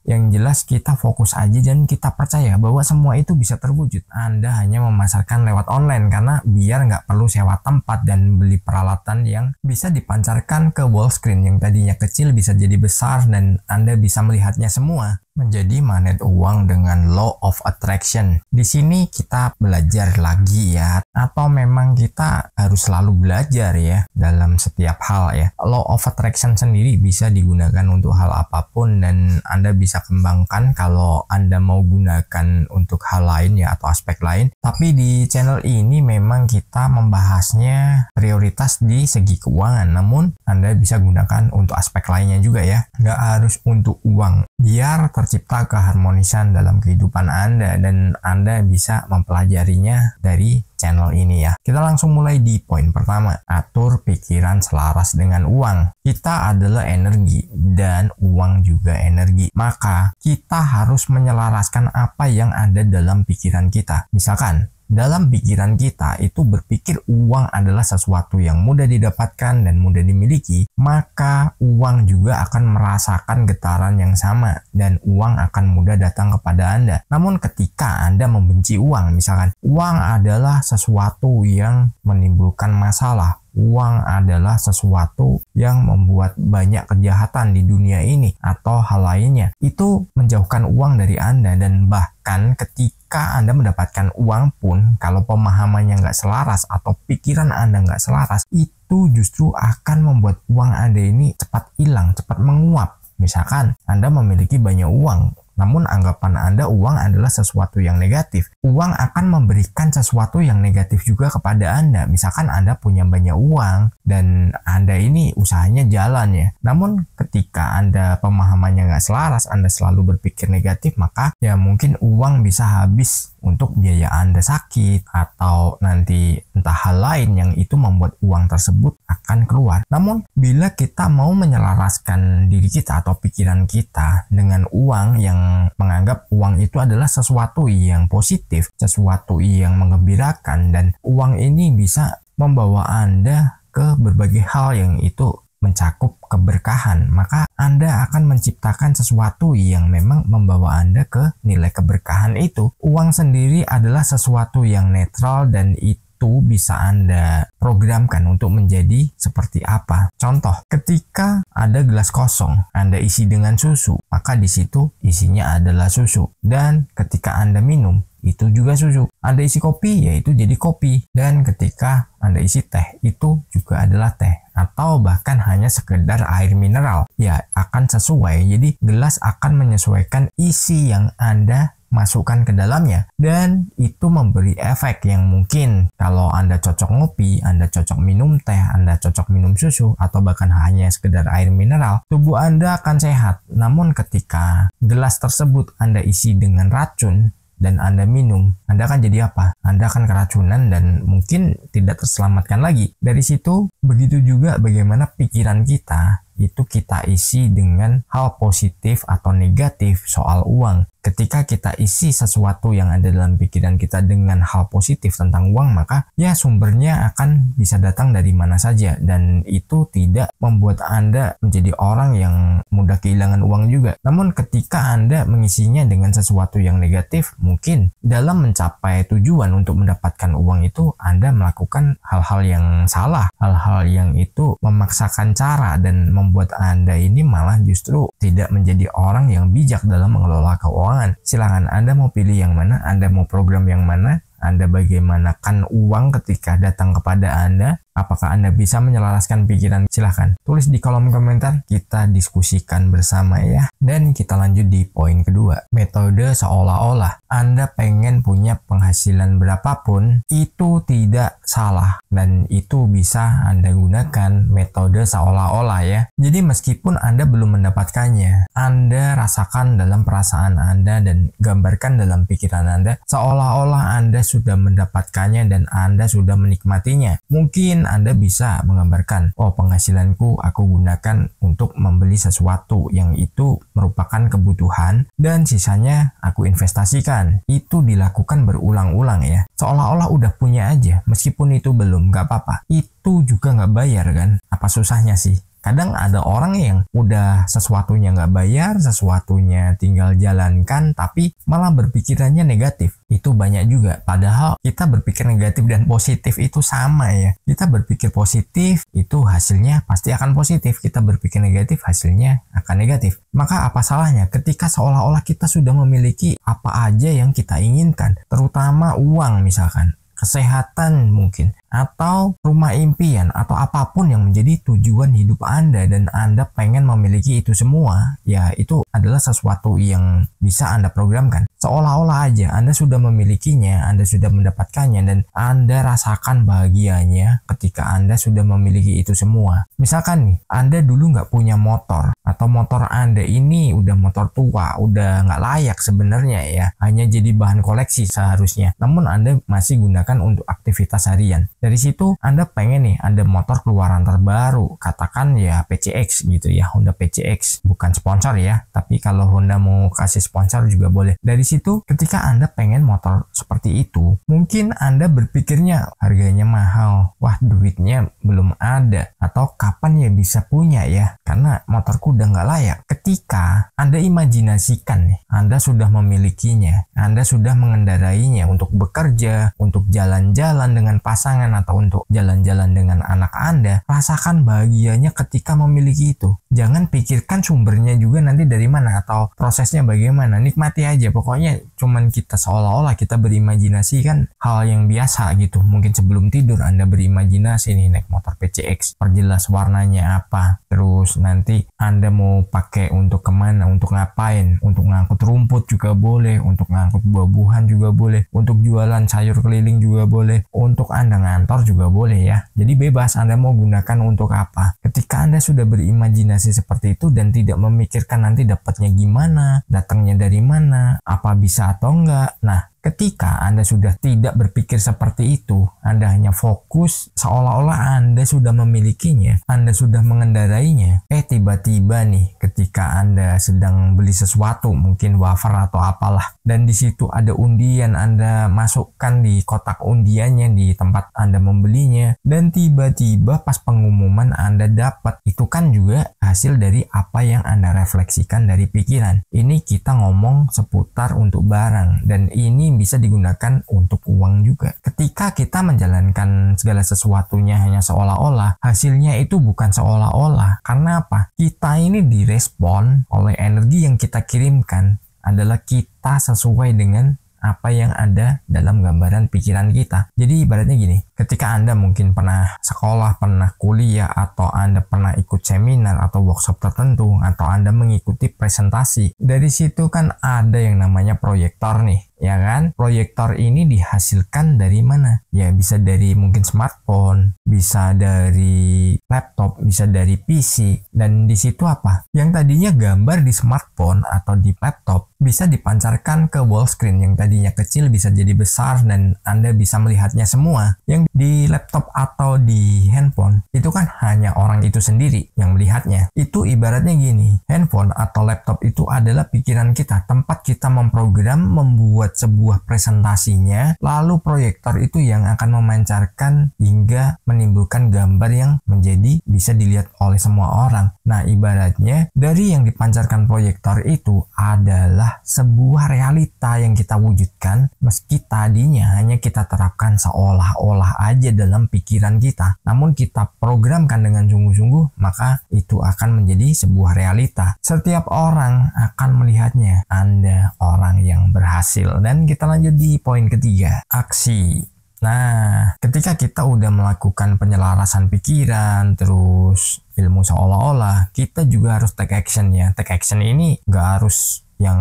Yang jelas kita fokus aja dan kita percaya bahwa semua itu bisa terwujud. Anda hanya memasarkan lewat online karena biar nggak perlu sewa tempat dan beli peralatan yang bisa dipancarkan ke wall screen yang tadinya kecil bisa jadi besar dan Anda bisa melihatnya semua. Menjadi magnet uang dengan law of attraction. Di sini kita belajar lagi ya, atau memang kita harus selalu belajar ya dalam setiap hal ya. Law of attraction sendiri bisa digunakan untuk hal apapun dan Anda bisa kembangkan kalau Anda mau gunakan untuk hal lain ya atau aspek lain. Tapi di channel ini memang kita membahasnya prioritas di segi keuangan, namun Anda bisa gunakan untuk aspek lainnya juga ya. Nggak harus untuk uang. Biar tercipta keharmonisan dalam kehidupan Anda dan Anda bisa mempelajarinya dari channel ini ya. Kita langsung mulai di poin pertama. Atur pikiran selaras dengan uang. Kita adalah energi dan uang juga energi. Maka kita harus menyelaraskan apa yang ada dalam pikiran kita. Misalkan dalam pikiran kita itu berpikir uang adalah sesuatu yang mudah didapatkan dan mudah dimiliki, maka uang juga akan merasakan getaran yang sama dan uang akan mudah datang kepada Anda. Namun ketika Anda membenci uang, misalkan uang adalah sesuatu yang menimbulkan masalah, uang adalah sesuatu yang membuat banyak kejahatan di dunia ini atau hal lainnya, itu menjauhkan uang dari Anda. Dan bahkan ketika Anda mendapatkan uang pun, kalau pemahamannya nggak selaras atau pikiran Anda nggak selaras, itu justru akan membuat uang Anda ini cepat hilang, cepat menguap. Misalkan Anda memiliki banyak uang, namun anggapan Anda uang adalah sesuatu yang negatif. Uang akan memberikan sesuatu yang negatif juga kepada Anda. Misalkan Anda punya banyak uang dan Anda ini usahanya jalan ya. Namun ketika Anda pemahamannya nggak selaras, Anda selalu berpikir negatif, maka ya mungkin uang bisa habis untuk biaya Anda sakit atau nanti entah hal lain yang itu membuat uang tersebut akan keluar. Namun bila kita mau menyelaraskan diri kita atau pikiran kita dengan uang yang menganggap uang itu adalah sesuatu yang positif, sesuatu yang menggembirakan, dan uang ini bisa membawa Anda ke berbagai hal yang itu mencakup keberkahan, maka Anda akan menciptakan sesuatu yang memang membawa Anda ke nilai keberkahan itu. Uang sendiri adalah sesuatu yang netral dan itu bisa Anda programkan untuk menjadi seperti apa. Contoh, ketika ada gelas kosong, Anda isi dengan susu, maka di situ isinya adalah susu. Dan ketika Anda minum, itu juga susu. Anda isi kopi, yaitu jadi kopi. Dan ketika Anda isi teh, itu juga adalah teh. Atau bahkan hanya sekedar air mineral, ya akan sesuai. Jadi gelas akan menyesuaikan isi yang Anda masukkan ke dalamnya, dan itu memberi efek yang mungkin kalau Anda cocok ngopi, Anda cocok minum teh, Anda cocok minum susu, atau bahkan hanya sekedar air mineral, tubuh Anda akan sehat. Namun ketika gelas tersebut Anda isi dengan racun dan Anda minum, Anda akan jadi apa? Anda akan keracunan dan mungkin tidak terselamatkan lagi. Dari situ, begitu juga bagaimana pikiran kita itu kita isi dengan hal positif atau negatif soal uang. Ketika kita isi sesuatu yang ada dalam pikiran kita dengan hal positif tentang uang, maka ya sumbernya akan bisa datang dari mana saja, dan itu tidak membuat Anda menjadi orang yang mudah kehilangan uang juga. Namun ketika Anda mengisinya dengan sesuatu yang negatif, mungkin dalam mencapai tujuan untuk mendapatkan uang itu Anda melakukan hal-hal yang salah, hal-hal yang itu memaksakan cara dan membuat Anda ini malah justru tidak menjadi orang yang bijak dalam mengelola keuangan. Silahkan Anda mau pilih yang mana, Anda mau program yang mana, Anda bagaimanakan uang ketika datang kepada Anda. Apakah Anda bisa menyelaraskan pikiran? Silahkan tulis di kolom komentar, kita diskusikan bersama ya. Dan kita lanjut di poin kedua. Metode seolah-olah. Anda pengen punya penghasilan berapapun, itu tidak salah. Dan itu bisa Anda gunakan metode seolah-olah ya. Jadi meskipun Anda belum mendapatkannya, Anda rasakan dalam perasaan Anda dan gambarkan dalam pikiran Anda, seolah-olah Anda sudah mendapatkannya dan Anda sudah menikmatinya. Mungkin Anda bisa menggambarkan, oh penghasilanku aku gunakan untuk membeli sesuatu yang itu merupakan kebutuhan dan sisanya aku investasikan. Itu dilakukan berulang-ulang ya. Seolah-olah udah punya aja, meskipun itu belum, gak apa-apa. Itu juga gak bayar kan? Apa susahnya sih? Kadang ada orang yang udah sesuatunya nggak bayar, sesuatunya tinggal jalankan, tapi malah berpikirannya negatif. Itu banyak juga. Padahal kita berpikir negatif dan positif itu sama ya. Kita berpikir positif, itu hasilnya pasti akan positif. Kita berpikir negatif, hasilnya akan negatif. Maka apa salahnya ketika seolah-olah kita sudah memiliki apa aja yang kita inginkan, terutama uang misalkan, kesehatan mungkin, atau rumah impian, atau apapun yang menjadi tujuan hidup Anda dan Anda pengen memiliki itu semua, ya itu adalah sesuatu yang bisa Anda programkan. Seolah-olah aja Anda sudah memilikinya, Anda sudah mendapatkannya, dan Anda rasakan bahagianya ketika Anda sudah memiliki itu semua. Misalkan nih, Anda dulu nggak punya motor, atau motor Anda ini udah motor tua, udah nggak layak sebenarnya ya, hanya jadi bahan koleksi seharusnya, namun Anda masih gunakan untuk aktivitas harian. Dari situ Anda pengen nih ada motor keluaran terbaru, katakan ya PCX gitu ya, Honda PCX, bukan sponsor ya, tapi kalau Honda mau kasih sponsor juga boleh. Dari situ ketika Anda pengen motor seperti itu, mungkin Anda berpikirnya harganya mahal, wah duitnya belum ada, atau kapan ya bisa punya ya, karena motorku udah nggak layak. Ketika Anda imajinasikan nih, Anda sudah memilikinya, Anda sudah mengendarainya untuk bekerja, untuk jalan-jalan dengan pasangan, atau untuk jalan-jalan dengan anak Anda, rasakan bahagianya ketika memiliki itu. Jangan pikirkan sumbernya juga nanti dari mana atau prosesnya bagaimana, nikmati aja. Pokoknya cuman kita seolah-olah kita berimajinasi kan hal yang biasa gitu. Mungkin sebelum tidur Anda berimajinasi nih naik motor PCX, perjelas warnanya apa, terus nanti Anda mau pakai untuk kemana, untuk ngapain, untuk ngangkut rumput juga boleh, untuk ngangkut buah-buahan juga boleh, untuk jualan sayur keliling juga boleh, untuk Anda ngantor juga boleh ya. Jadi bebas Anda mau gunakan untuk apa. Ketika Anda sudah berimajinasi seperti itu dan tidak memikirkan nanti dapatnya gimana, datangnya dari mana, apa bisa atau enggak. Nah, ketika Anda sudah tidak berpikir seperti itu, Anda hanya fokus seolah-olah Anda sudah memilikinya, Anda sudah mengendarainya. Tiba-tiba nih ketika Anda sedang beli sesuatu, mungkin wafer atau apalah, dan di situ ada undian, Anda masukkan di kotak undiannya di tempat Anda membelinya, dan tiba-tiba pas pengumuman Anda dapat. Itu kan juga hasil dari apa yang Anda refleksikan dari pikiran. Ini kita ngomong seputar untuk barang, dan ini bisa digunakan untuk uang juga. Ketika kita menjalankan segala sesuatunya hanya seolah-olah, hasilnya itu bukan seolah-olah. Karena apa? Kita ini direspon oleh energi yang kita kirimkan adalah kita sesuai dengan apa yang ada dalam gambaran pikiran kita. Jadi ibaratnya gini, ketika Anda mungkin pernah sekolah, pernah kuliah, atau Anda pernah ikut seminar atau workshop tertentu, atau Anda mengikuti presentasi, dari situ kan ada yang namanya proyektor nih, ya kan? Proyektor ini dihasilkan dari mana? Ya bisa dari mungkin smartphone, bisa dari laptop, bisa dari PC, dan di situ apa? Yang tadinya gambar di smartphone atau di laptop bisa dipancarkan ke wall screen, yang tadinya kecil bisa jadi besar dan Anda bisa melihatnya semua. Yang di laptop atau di handphone itu kan hanya orang itu sendiri yang melihatnya. Itu ibaratnya gini, handphone atau laptop itu adalah pikiran kita, tempat kita memprogram, membuat sebuah presentasinya, lalu proyektor itu yang akan memancarkan hingga menimbulkan gambar yang menjadi bisa dilihat oleh semua orang. Nah, ibaratnya dari yang dipancarkan proyektor itu adalah sebuah realita yang kita wujudkan, meski tadinya hanya kita terapkan seolah-olah aja dalam pikiran kita, namun kita programkan dengan sungguh-sungguh, maka itu akan menjadi sebuah realita. Setiap orang akan melihatnya. Anda orang yang berhasil. Dan kita lanjut di poin ketiga, aksi. Nah, ketika kita udah melakukan penyelarasan pikiran, terus ilmu seolah-olah, kita juga harus take action ya. Take action ini nggak harus yang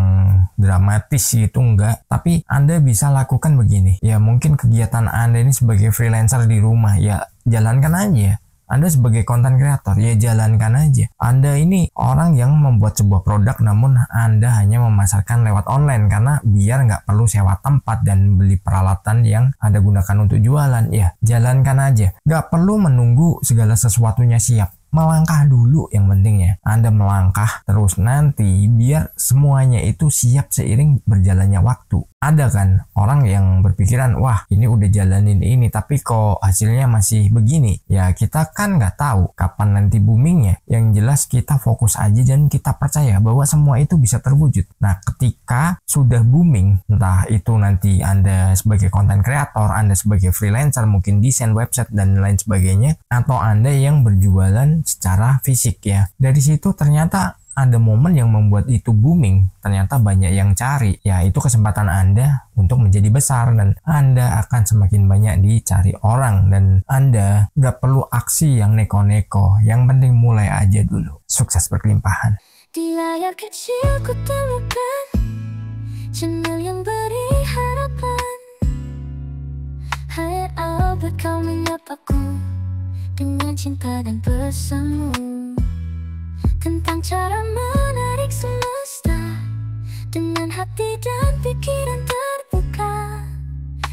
dramatis gitu, enggak, tapi Anda bisa lakukan begini ya. Mungkin kegiatan Anda ini sebagai freelancer di rumah, ya jalankan aja. Anda sebagai content creator, ya jalankan aja. Anda ini orang yang membuat sebuah produk, namun Anda hanya memasarkan lewat online, karena biar nggak perlu sewa tempat dan beli peralatan yang Anda gunakan untuk jualan. Ya jalankan aja, nggak perlu menunggu segala sesuatunya siap. Melangkah dulu yang pentingnya. Anda melangkah terus, nanti biar semuanya itu siap seiring berjalannya waktu. Ada kan orang yang berpikiran, wah ini udah jalanin ini tapi kok hasilnya masih begini. Ya kita kan nggak tahu kapan nanti boomingnya. Yang jelas kita fokus aja dan kita percaya bahwa semua itu bisa terwujud. Nah ketika sudah booming, entah itu nanti Anda sebagai content creator, Anda sebagai freelancer, mungkin desain website dan lain sebagainya, atau Anda yang berjualan secara fisik ya. Dari situ ternyata ada momen yang membuat itu booming, ternyata banyak yang cari. Ya itu kesempatan Anda untuk menjadi besar dan Anda akan semakin banyak dicari orang dan Anda nggak perlu aksi yang neko-neko, yang penting mulai aja dulu. Sukses berkelimpahan. Di layar kecil ku temukan channel yang beri harapan. Hai Albert, kau menyapaku dengan cinta dan pesanmu tentang cara menarik semesta dengan hati dan pikiran terbuka.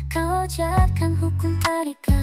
Kau ajarkan hukum tarikan.